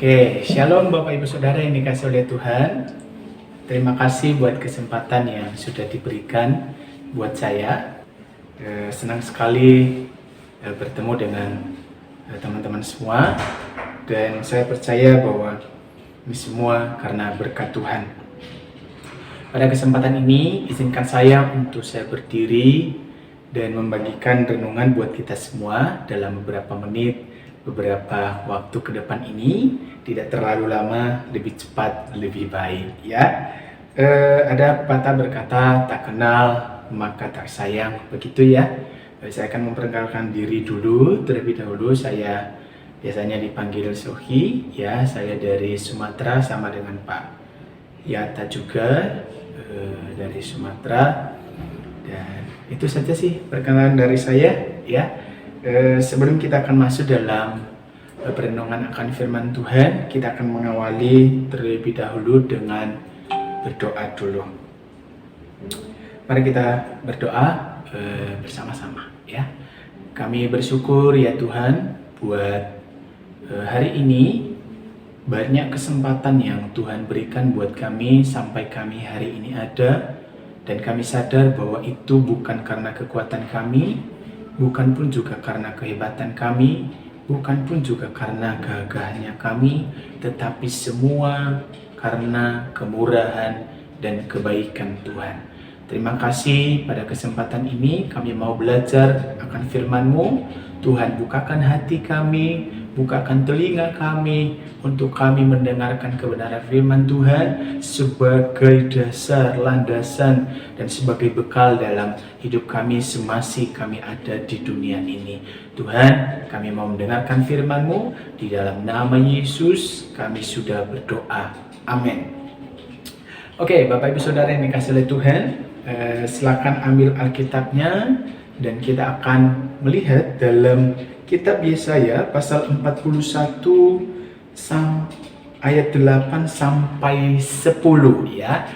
Oke, Shalom Bapak Ibu Saudara yang dikasihi oleh Tuhan. Terima kasih buat kesempatan yang sudah diberikan buat saya. Senang sekali bertemu dengan teman-teman semua. Dan saya percaya bahwa ini semua karena berkat Tuhan. Pada kesempatan ini, izinkan saya untuk saya berdiri dan membagikan renungan buat kita semua dalam beberapa menit, beberapa waktu ke depan ini. Tidak terlalu lama, lebih cepat, lebih baik ya. Ada pepatah berkata, tak kenal maka tak sayang, begitu ya. Saya akan memperkenalkan diri dulu. Terlebih dahulu saya biasanya dipanggil Sohi ya. Saya dari Sumatera sama dengan Pak Yata juga dari Sumatera. Dan itu saja sih perkenalan dari saya ya. Sebelum kita akan masuk dalam perenungan akan firman Tuhan, kita akan mengawali terlebih dahulu dengan berdoa dulu. Mari kita berdoa bersama-sama ya. Kami bersyukur ya Tuhan buat hari ini, banyak kesempatan yang Tuhan berikan buat kami sampai kami hari ini ada. Dan kami sadar bahwa itu bukan karena kekuatan kami, bukan pun juga karena kehebatan kami, bukan pun juga karena gagahnya kami, tetapi semua karena kemurahan dan kebaikan Tuhan. Terima kasih pada kesempatan ini kami mau belajar akan firman-Mu. Tuhan, bukakan hati kami, bukakan telinga kami untuk kami mendengarkan kebenaran firman Tuhan sebagai dasar, landasan, dan sebagai bekal dalam hidup kami semasih kami ada di dunia ini. Tuhan, kami mau mendengarkan firman-Mu. Di dalam nama Yesus kami sudah berdoa. Amin. Oke, Bapak Ibu Saudara yang dikasihi oleh Tuhan, silakan ambil Alkitabnya dan kita akan melihat dalam kitab Yesaya pasal 41 ayat 8 sampai 10 ya.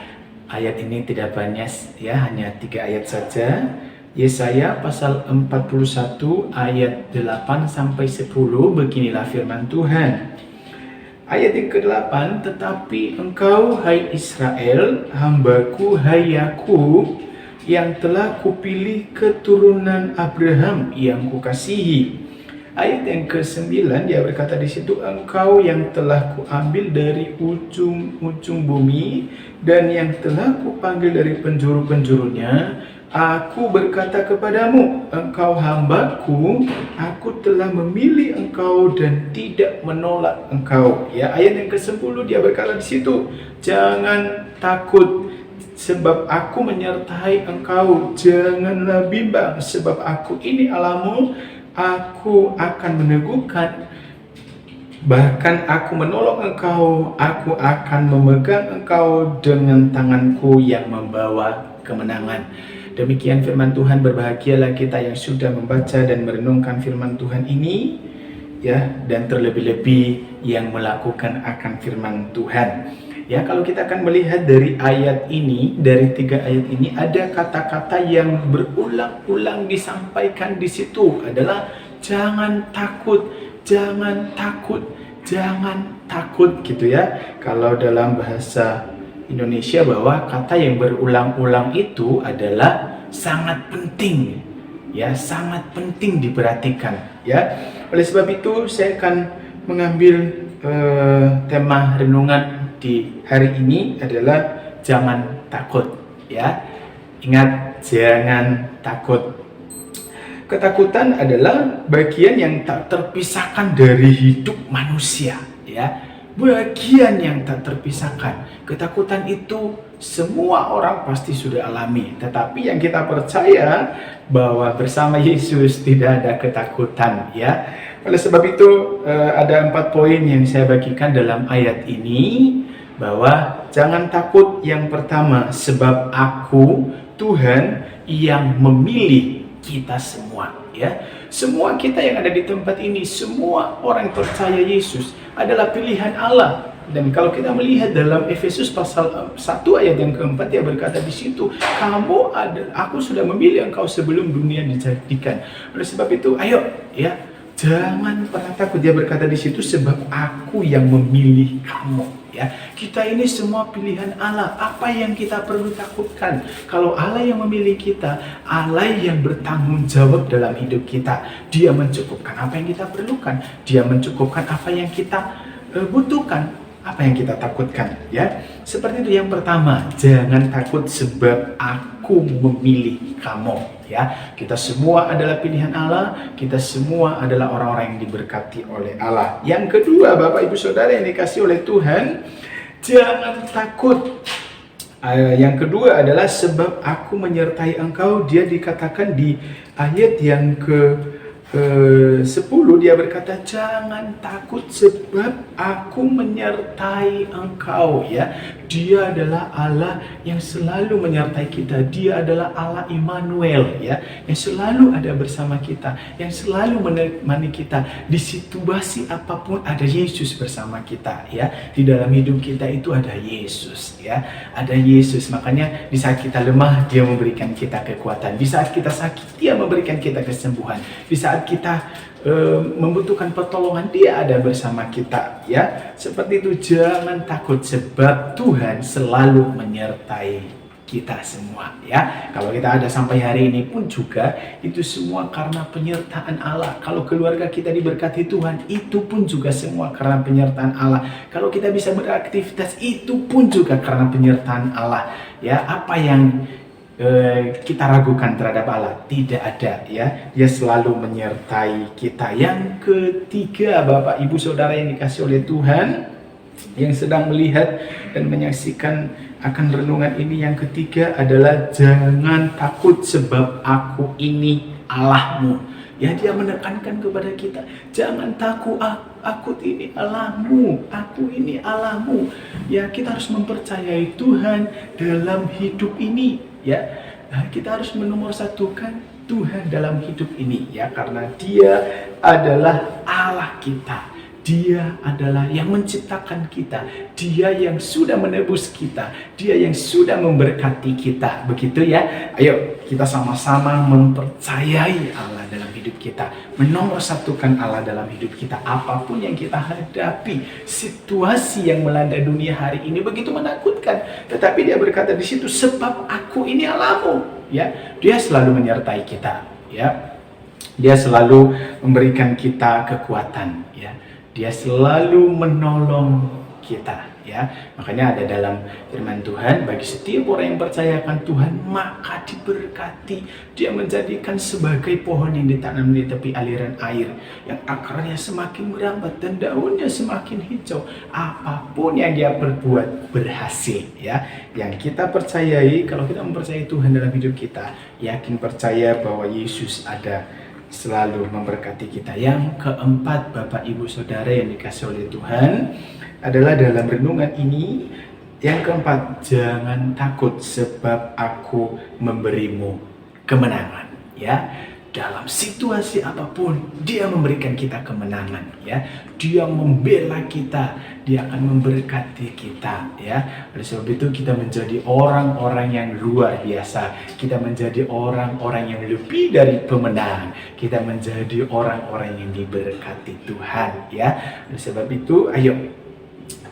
Ayat ini tidak banyak ya, hanya 3 ayat saja. Yesaya pasal 41 ayat 8 sampai 10, beginilah firman Tuhan. Ayat yang ke-8, tetapi engkau hai Israel, hambaku hai Yakub, yang telah kupilih keturunan Abraham yang kukasihi. Ayat yang ke-9 dia berkata di situ, engkau yang telah kuambil dari ujung-ujung bumi dan yang telah kupanggil dari penjuru-penjurunya. Aku berkata kepadamu, engkau hambaku, aku telah memilih engkau dan tidak menolak engkau. Ya, ayat yang ke-10 dia berkata di situ, jangan takut sebab aku menyertai engkau, janganlah bimbang sebab aku ini Allahmu, aku akan meneguhkan, bahkan aku menolong engkau, aku akan memegang engkau dengan tanganku yang membawa kemenangan. Demikian firman Tuhan. Berbahagialah kita yang sudah membaca dan merenungkan firman Tuhan ini ya, dan terlebih-lebih yang melakukan akan firman Tuhan. Ya, kalau kita akan melihat dari ayat ini, dari 3 ayat ini, ada kata-kata yang berulang-ulang disampaikan di situ adalah jangan takut, jangan takut, jangan takut gitu ya. Kalau dalam bahasa Indonesia bahwa kata yang berulang-ulang itu adalah sangat penting ya, sangat penting diperhatikan ya. Oleh sebab itu saya akan mengambil tema renungan di hari ini adalah jangan takut ya. Ingat, jangan takut. Ketakutan adalah bagian yang tak terpisahkan dari hidup manusia ya. Bagian yang tak terpisahkan. Ketakutan itu semua orang pasti sudah alami. Tetapi yang kita percaya bahwa bersama Yesus tidak ada ketakutan ya. Oleh sebab itu ada 4 poin yang saya bagikan dalam ayat ini. Bahwa jangan takut yang pertama, sebab aku Tuhan yang memilih kita semua ya. Semua kita yang ada di tempat ini, semua orang percaya Yesus adalah pilihan Allah. Dan kalau kita melihat dalam Efesus pasal 1 ayat yang keempat, dia berkata di situ, aku sudah memilih engkau sebelum dunia dijadikan. Oleh sebab itu, ayo ya, Jangan pernah takut. Dia berkata di situ, sebab aku yang memilih kamu. Ya, kita ini semua pilihan Allah. Apa yang kita perlu takutkan? Kalau Allah yang memilih kita, Allah yang bertanggung jawab dalam hidup kita. Dia mencukupkan apa yang kita perlukan. Dia mencukupkan apa yang kita butuhkan. Apa yang kita takutkan, ya? Seperti itu. Yang pertama, jangan takut sebab aku memilih kamu, ya. Kita semua adalah pilihan Allah, kita semua adalah orang-orang yang diberkati oleh Allah. Yang kedua, Bapak Ibu Saudara yang dikasih oleh Tuhan, jangan takut. Yang kedua adalah sebab aku menyertai engkau. Dia dikatakan di ayat yang ke-10, dia berkata, jangan takut sebab aku menyertai engkau, ya. Dia adalah Allah yang selalu menyertai kita. Dia adalah Allah Immanuel, ya, yang selalu ada bersama kita, yang selalu menemani kita. Di situasi apapun ada Yesus bersama kita, ya. Di dalam hidup kita itu ada Yesus, ya. Ada Yesus. Makanya di saat kita lemah, Dia memberikan kita kekuatan. Di saat kita sakit, Dia memberikan kita kesembuhan. Di saat kita membutuhkan pertolongan, Dia ada bersama kita, ya. Seperti itu. Jangan takut sebab Tuhan selalu menyertai kita semua, ya. Kalau kita ada sampai hari ini pun juga itu semua karena penyertaan Allah. Kalau keluarga kita diberkati Tuhan, itu pun juga semua karena penyertaan Allah. Kalau kita bisa beraktivitas, itu pun juga karena penyertaan Allah, ya. Apa yang kita ragukan terhadap Allah? Tidak ada, ya. Dia selalu menyertai kita. Yang ketiga, Bapak Ibu Saudara yang dikasih oleh Tuhan, yang sedang melihat dan menyaksikan akan renungan ini, yang ketiga adalah jangan takut sebab aku ini Allahmu. Ya, Dia menekankan kepada kita, jangan takut, aku ini Allahmu, aku ini Allahmu. Ya, kita harus mempercayai Tuhan dalam hidup ini, ya. Kita harus menomorsatukan Tuhan dalam hidup ini, ya, karena Dia adalah Allah kita. Dia adalah yang menciptakan kita. Dia yang sudah menebus kita. Dia yang sudah memberkati kita. Begitu, ya. Ayo kita sama-sama mempercayai Allah dalam hidup kita. Menomorsatukan Allah dalam hidup kita. Apapun yang kita hadapi, situasi yang melanda dunia hari ini begitu menakutkan. Tetapi Dia berkata di situ, sebab aku ini Allahmu, ya. Dia selalu menyertai kita, ya. Dia selalu memberikan kita kekuatan, ya. Dia selalu menolong kita, ya. Makanya ada dalam firman Tuhan, bagi setiap orang yang percayakan Tuhan maka diberkati. Dia menjadikan sebagai pohon yang ditanam di tepi aliran air, yang akarnya semakin merambat dan daunnya semakin hijau. Apapun yang dia perbuat berhasil, ya. Yang kita percayai, kalau kita mempercayai Tuhan dalam hidup kita, yakin percaya bahwa Yesus ada selalu memberkati kita. Yang keempat, Bapak Ibu Saudara yang dikasih oleh Tuhan, adalah dalam renungan ini, yang keempat, jangan takut sebab aku memberimu kemenangan, ya. Dalam situasi apapun, Dia memberikan kita kemenangan, ya. Dia membela kita, Dia akan memberkati kita, ya. Oleh sebab itu kita menjadi orang-orang yang luar biasa. Kita menjadi orang-orang yang lebih dari pemenang. Kita menjadi orang-orang yang diberkati Tuhan, ya. Oleh sebab itu, ayo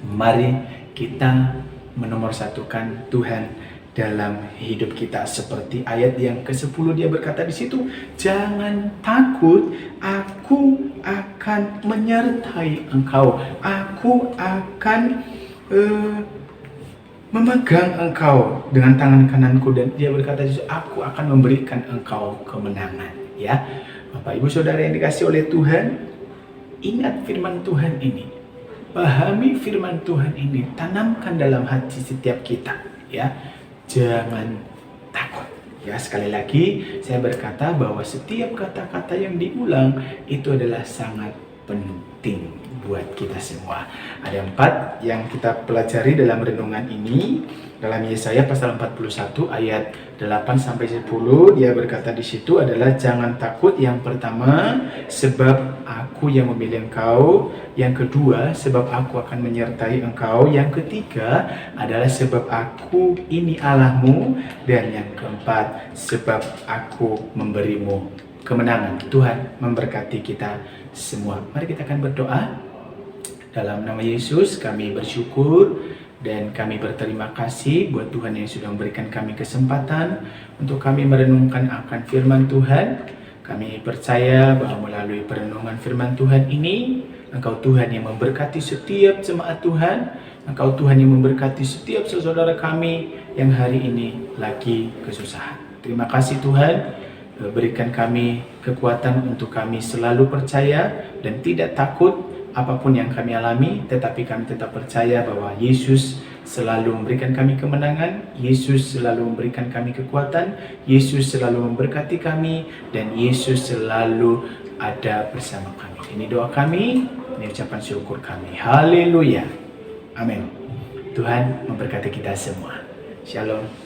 mari kita menomorsatukan Tuhan dalam hidup kita. Seperti ayat yang ke-10, dia berkata di situ, jangan takut, aku akan menyertai engkau. Aku akan memegang engkau dengan tangan kananku. Dan dia berkata di situ, aku akan memberikan engkau kemenangan, ya. Bapak Ibu Saudara yang dikasih oleh Tuhan, ingat firman Tuhan ini. Pahami firman Tuhan ini, tanamkan dalam hati setiap kita, ya. Jangan takut, ya. Sekali lagi saya berkata bahwa setiap kata-kata yang diulang itu adalah sangat penting buat kita semua. Ada 4 yang kita pelajari dalam renungan ini. Dalam Yesaya pasal 41 ayat 8-10, dia berkata di situ adalah jangan takut. Yang pertama, sebab aku yang memilih engkau. Yang kedua, sebab aku akan menyertai engkau. Yang ketiga adalah sebab aku ini Allahmu. Dan yang keempat, sebab aku memberimu kemenangan. Tuhan memberkati kita semua. Mari kita akan berdoa. Dalam nama Yesus kami bersyukur dan kami berterima kasih buat Tuhan yang sudah memberikan kami kesempatan untuk kami merenungkan akan firman Tuhan. Kami percaya bahwa melalui perenungan firman Tuhan ini, Engkau Tuhan yang memberkati setiap jemaat Tuhan, Engkau Tuhan yang memberkati setiap saudara kami yang hari ini lagi kesusahan. Terima kasih Tuhan, berikan kami kekuatan untuk kami selalu percaya dan tidak takut apapun yang kami alami, tetapi kami tetap percaya bahwa Yesus selalu memberikan kami kemenangan, Yesus selalu memberikan kami kekuatan, Yesus selalu memberkati kami, dan Yesus selalu ada bersama kami. Ini doa kami, ini ucapan syukur kami. Haleluya. Amin. Tuhan memberkati kita semua. Shalom.